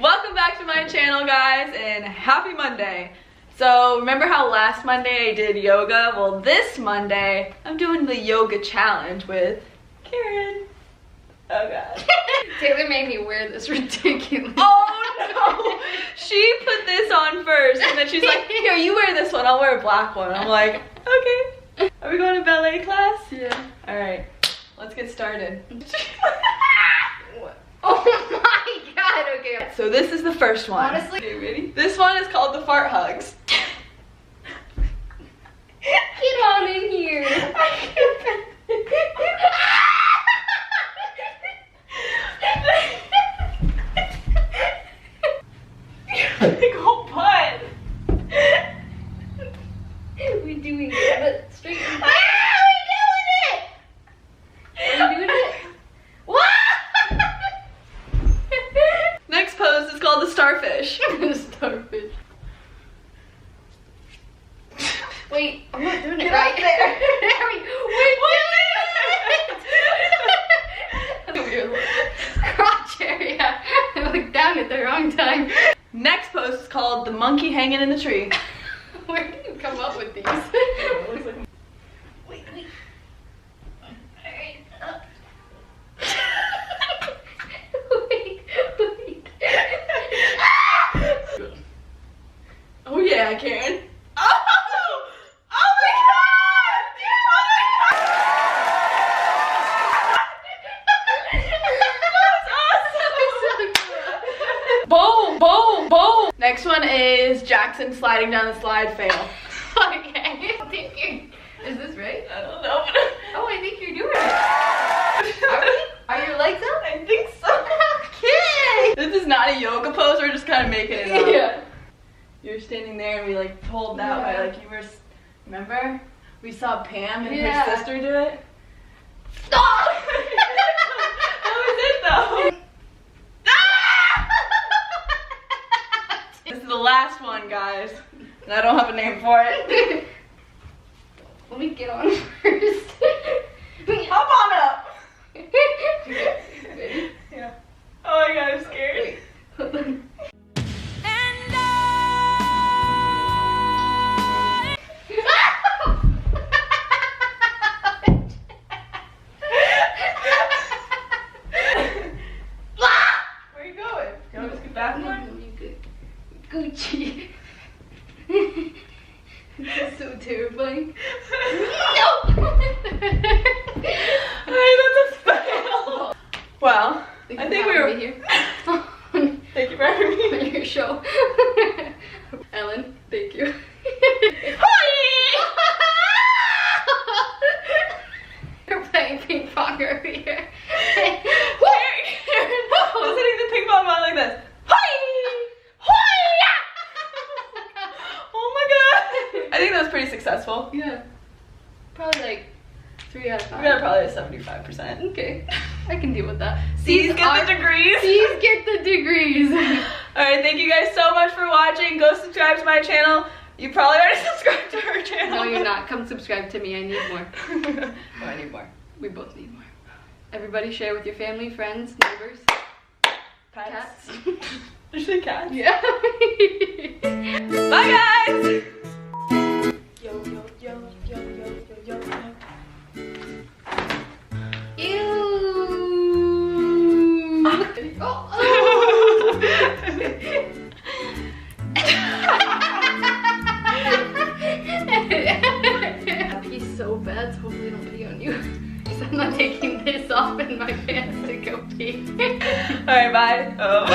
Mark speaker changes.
Speaker 1: Welcome back to my channel, guys, and happy Monday. So remember how last Monday I did yoga? Well, this Monday I'm doing the yoga challenge with Karen. Oh god.
Speaker 2: Taylor made me wear this ridiculous.
Speaker 1: Oh no! She put this on first and then she's like, here, you wear this one, I'll wear a black one. I'm like, okay. Are we going to ballet class?
Speaker 2: Yeah.
Speaker 1: Alright, let's get started.
Speaker 2: Oh my god, okay.
Speaker 1: So this is the first one.
Speaker 2: Honestly,
Speaker 1: okay, ready? This one is called the fart hugs.
Speaker 2: get on in here.
Speaker 1: Big old butt.
Speaker 2: We doing it, but straight.
Speaker 1: Ah, we're doing it.
Speaker 2: Are you doing it? What?
Speaker 1: Next pose is called the starfish.
Speaker 2: Starfish. Wait, I'm not doing it
Speaker 1: Get
Speaker 2: right.
Speaker 1: up there.
Speaker 2: We're doing it. Weird look. Crotch area. I looked down at the wrong time.
Speaker 1: Next pose is called the monkey hanging in the tree.
Speaker 2: Where did you come up with these? Wait. Alright. Wait.
Speaker 1: Oh yeah, Karen. Oh! Oh my god! Oh my god! Boom, boom, boom! Next one is Jackson sliding down the slide fail.
Speaker 2: Okay. Is this right?
Speaker 1: I don't know.
Speaker 2: Oh, I think you're doing it. Are your legs up?
Speaker 1: I think so.
Speaker 2: Okay.
Speaker 1: This is not a yoga pose, we're just kind of making it up.
Speaker 2: Yeah.
Speaker 1: You're standing there and we like pulled that way, like you were, remember? We saw Pam and
Speaker 2: Yeah.
Speaker 1: her sister do it.
Speaker 2: Stop!
Speaker 1: How was it though? This is the last one, guys. And I don't have a name for it.
Speaker 2: Let me get on first.
Speaker 1: Hop on up.
Speaker 2: Ready?
Speaker 1: Yeah. Oh my god, I'm scared.
Speaker 2: Wait. Hold on.
Speaker 1: Where are you going? You want to just get back
Speaker 2: No,
Speaker 1: more?
Speaker 2: you good. Gucci. This is so terrifying. No!
Speaker 1: Alright, that's a fail. Well, I think we were.
Speaker 2: here.
Speaker 1: Thank you for having me.
Speaker 2: On your show. Ellen, thank you. You're playing ping pong over here.
Speaker 1: I was hitting the ping pong ball like this. Oh my god! I think that was pretty successful.
Speaker 2: Yeah. Probably like 3 out of 5.
Speaker 1: We got probably a 75%.
Speaker 2: Okay. I can deal with that.
Speaker 1: C's get the degrees.
Speaker 2: Please get the degrees.
Speaker 1: Alright, thank you guys so much for watching. Go subscribe to my channel. You probably already subscribed to her channel.
Speaker 2: No, you're not. Come subscribe to me. I need more.
Speaker 1: Oh, I need more.
Speaker 2: We both need more. Everybody share with your family, friends, neighbors,
Speaker 1: Pets.
Speaker 2: cats.
Speaker 1: Did you say cats?
Speaker 2: Yeah.
Speaker 1: Bye guys! Yo, yo, yo, yo, yo, yo, yo, yo.
Speaker 2: Ew. Oh. He's so bad, so hopefully don't pee on you. So I'm not taking this off in my pants to go pee.
Speaker 1: Alright, bye. Oh.